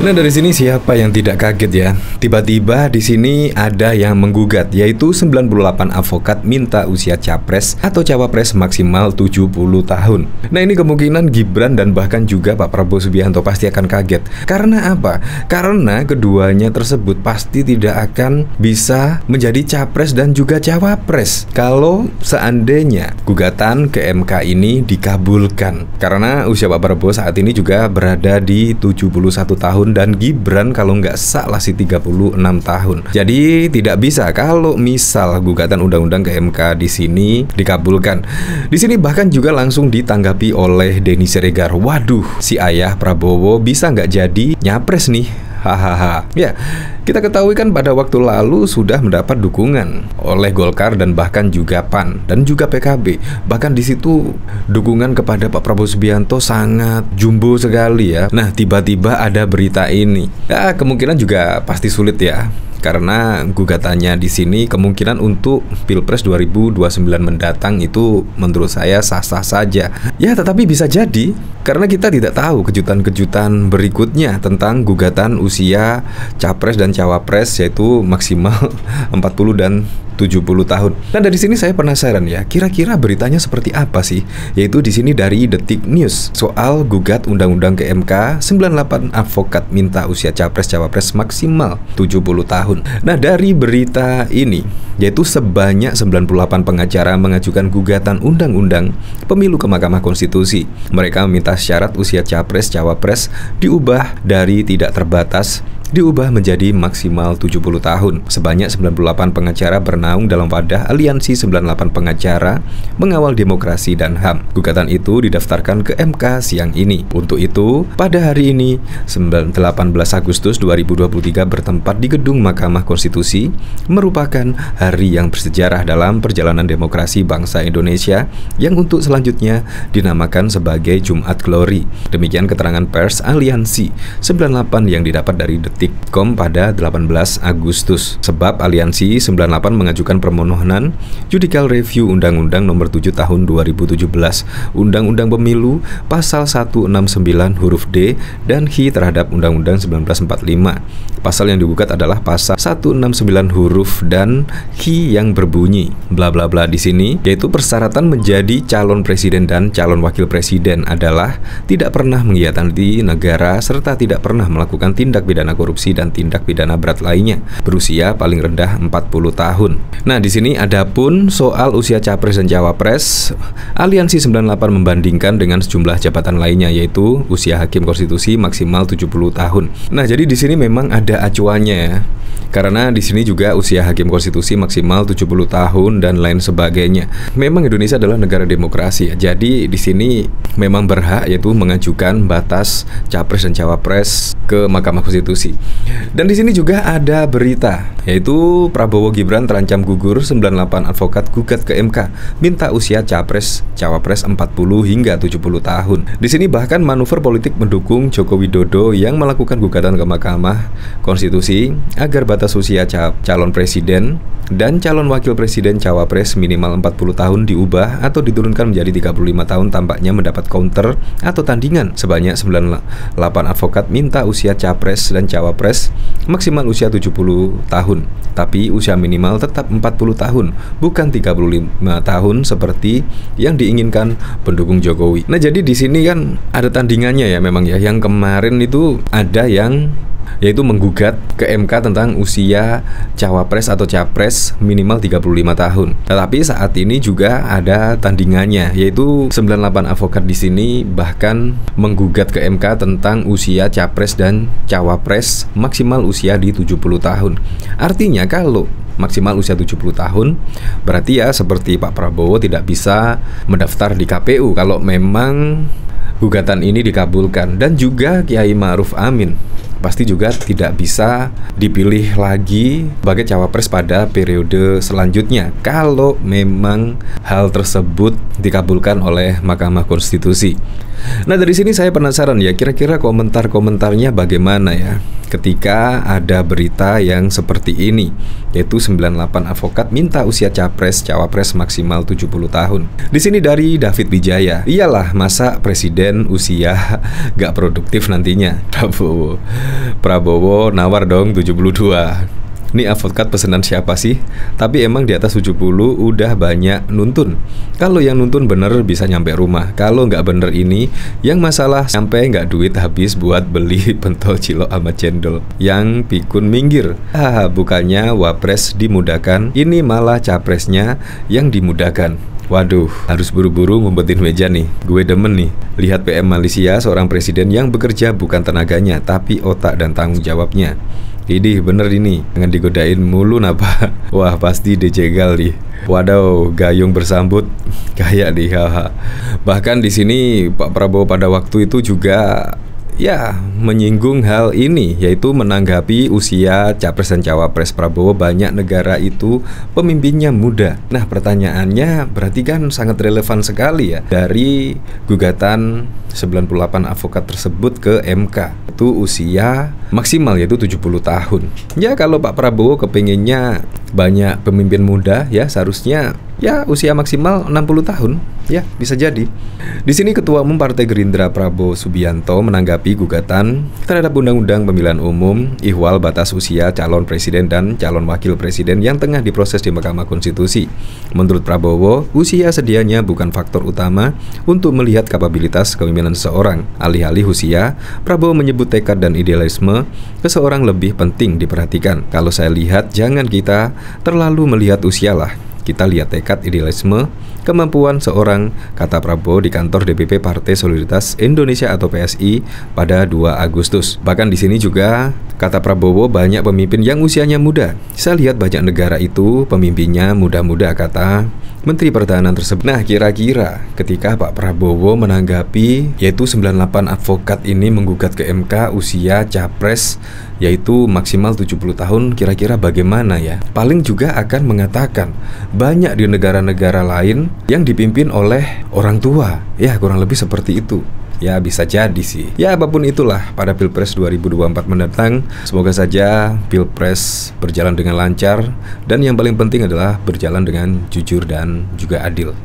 Nah, dari sini siapa yang tidak kaget ya? Tiba-tiba di sini ada yang menggugat, yaitu 98 advokat minta usia capres atau cawapres maksimal 70 tahun. Nah, ini kemungkinan Gibran dan bahkan juga Pak Prabowo Subianto pasti akan kaget. Karena apa? Karena keduanya tersebut pasti tidak akan bisa menjadi capres dan juga cawapres kalau seandainya gugatan ke MK ini dikabulkan. Karena usia Pak Prabowo saat ini juga berada di 71 tahun dan Gibran kalau nggak salah sih 36 tahun. Jadi tidak bisa kalau misal gugatan undang-undang ke MK di sini dikabulkan. Di sini bahkan juga langsung ditanggapi oleh Denny Siregar. Waduh, si ayah Prabowo bisa nggak jadi nyapres nih? Hahaha. Ya, kita ketahui kan pada waktu lalu sudah mendapat dukungan oleh Golkar dan bahkan juga PAN dan juga PKB. Bahkan di situ dukungan kepada Pak Prabowo Subianto sangat jumbo sekali ya. Nah, tiba-tiba ada berita ini. Ya, kemungkinan juga pasti sulit ya. Karena gugatannya di sini kemungkinan untuk Pilpres 2029 mendatang itu menurut saya sah-sah saja. Ya, tetapi bisa jadi karena kita tidak tahu kejutan-kejutan berikutnya tentang gugatan usia capres dan cawapres yaitu maksimal 40 dan 70 tahun. Nah, dari sini saya penasaran ya, kira-kira beritanya seperti apa sih? Yaitu di sini dari Detik News soal gugat undang-undang ke MK, 98 advokat minta usia capres cawapres maksimal 70 tahun. Nah, dari berita ini yaitu sebanyak 98 pengacara mengajukan gugatan undang-undang pemilu ke Mahkamah Konstitusi. Mereka meminta syarat usia capres cawapres diubah dari tidak terbatas diubah menjadi maksimal 70 tahun. Sebanyak 98 pengacara bernaung dalam wadah Aliansi 98 Pengacara Mengawal Demokrasi dan HAM. Gugatan itu didaftarkan ke MK siang ini. Untuk itu, pada hari ini, 18 Agustus 2023 bertempat di Gedung Mahkamah Konstitusi, merupakan hari yang bersejarah dalam perjalanan demokrasi bangsa Indonesia yang untuk selanjutnya dinamakan sebagai Jumat Glory. Demikian keterangan pers Aliansi 98 yang didapat dari Detik.com pada 18 Agustus. Sebab Aliansi 98 mengajukan permohonan Judicial Review Undang-Undang Nomor 7 Tahun 2017, Undang-Undang Pemilu Pasal 169 huruf D dan H terhadap Undang-Undang 1945. Pasal yang digugat adalah Pasal 169 huruf dan H yang berbunyi bla bla bla di sini, yaitu persyaratan menjadi calon presiden dan calon wakil presiden adalah tidak pernah mengkhianati negara serta tidak pernah melakukan tindak pidana korupsi dan tindak pidana berat lainnya, berusia paling rendah 40 tahun. Nah, di sini adapun soal usia capres dan cawapres, Aliansi 98 membandingkan dengan sejumlah jabatan lainnya, yaitu usia hakim konstitusi maksimal 70 tahun. Nah, jadi di sini memang ada acuannya ya. Karena di sini juga usia hakim konstitusi maksimal 70 tahun dan lain sebagainya. Memang Indonesia adalah negara demokrasi ya. Jadi di sini memang berhak yaitu mengajukan batas capres dan cawapres ke Mahkamah Konstitusi. Dan di sini juga ada berita yaitu Prabowo Gibran terancam gugur, 98 advokat gugat ke MK minta usia capres cawapres 40 hingga 70 tahun. Di sini bahkan manuver politik mendukung Joko Widodo yang melakukan gugatan ke Mahkamah Konstitusi agar batas usia calon presiden dan calon wakil presiden cawapres minimal 40 tahun diubah atau diturunkan menjadi 35 tahun tampaknya mendapat counter atau tandingan. Sebanyak 98 advokat minta usia capres dan cawapres maksimal usia 70 tahun, tapi usia minimal tetap 40 tahun, bukan 35 tahun seperti yang diinginkan pendukung Jokowi. Nah, jadi di sini kan ada tandingannya ya memang ya. Yang kemarin itu ada yang yaitu menggugat ke MK tentang usia cawapres atau capres minimal 35 tahun. Tetapi saat ini juga ada tandingannya, yaitu 98 advokat di sini bahkan menggugat ke MK tentang usia capres dan cawapres maksimal usia di 70 tahun. Artinya kalau maksimal usia 70 tahun berarti ya seperti Pak Prabowo tidak bisa mendaftar di KPU kalau memang gugatan ini dikabulkan, dan juga Kiai Ma'ruf Amin pasti juga tidak bisa dipilih lagi sebagai cawapres pada periode selanjutnya kalau memang hal tersebut dikabulkan oleh Mahkamah Konstitusi. Nah, dari sini saya penasaran ya, kira-kira komentar-komentarnya bagaimana ya ketika ada berita yang seperti ini, yaitu 98 avokat minta usia capres-cawapres maksimal 70 tahun. Di sini dari David Wijaya. Iyalah, masa presiden usia gak produktif nantinya. Prabowo nawar dong 72. Ini avokat pesanan siapa sih? Tapi emang di atas 70 udah banyak nuntun. Kalau yang nuntun bener bisa nyampe rumah. Kalau nggak bener ini, yang masalah sampai nggak duit habis buat beli pentol cilok sama cendol. Yang pikun minggir. Bukannya wapres dimudahkan, ini malah capresnya yang dimudahkan. Waduh, harus buru-buru ngumpetin meja nih. Gue demen nih, lihat PM Malaysia, seorang presiden yang bekerja bukan tenaganya, tapi otak dan tanggung jawabnya. Ini bener ini, jangan digodain mulu napa. Wah, pasti dijegal nih. Waduh, gayung bersambut kayak nih. Bahkan di sini Pak Prabowo pada waktu itu juga ya menyinggung hal ini, yaitu menanggapi usia capres dan cawapres Prabowo, banyak negara itu pemimpinnya muda. Nah, pertanyaannya berarti kan sangat relevan sekali ya dari gugatan 98 avokat tersebut ke MK. Itu usia maksimal yaitu 70 tahun. Ya kalau Pak Prabowo kepinginnya banyak pemimpin muda, ya seharusnya ya usia maksimal 60 tahun. Ya, bisa jadi. Di sini Ketua Umum Partai Gerindra Prabowo Subianto menanggapi gugatan terhadap Undang-Undang Pemilihan Umum ihwal batas usia calon presiden dan calon wakil presiden yang tengah diproses di Mahkamah Konstitusi. Menurut Prabowo, usia sedianya bukan faktor utama untuk melihat kapabilitas kepemimpinan seseorang. Alih-alih usia, Prabowo menyebut tekad dan idealisme seseorang lebih penting diperhatikan. Kalau saya lihat, jangan kita terlalu melihat usia lah. Kita lihat tekad, idealisme, kemampuan seorang, kata Prabowo di kantor DPP Partai Solidaritas Indonesia atau PSI pada 2 Agustus. Bahkan di sini juga kata Prabowo banyak pemimpin yang usianya muda. Saya lihat banyak negara itu pemimpinnya muda-muda, kata Menteri Pertahanan tersebut. Nah, kira-kira ketika Pak Prabowo menanggapi yaitu 98 advokat ini menggugat ke MK usia capres yaitu maksimal 70 tahun, kira-kira bagaimana ya? Paling juga akan mengatakan banyak di negara-negara lain yang dipimpin oleh orang tua. Ya, kurang lebih seperti itu. Ya, bisa jadi sih. Ya, apapun itulah pada Pilpres 2024 mendatang, semoga saja Pilpres berjalan dengan lancar dan yang paling penting adalah berjalan dengan jujur dan juga adil.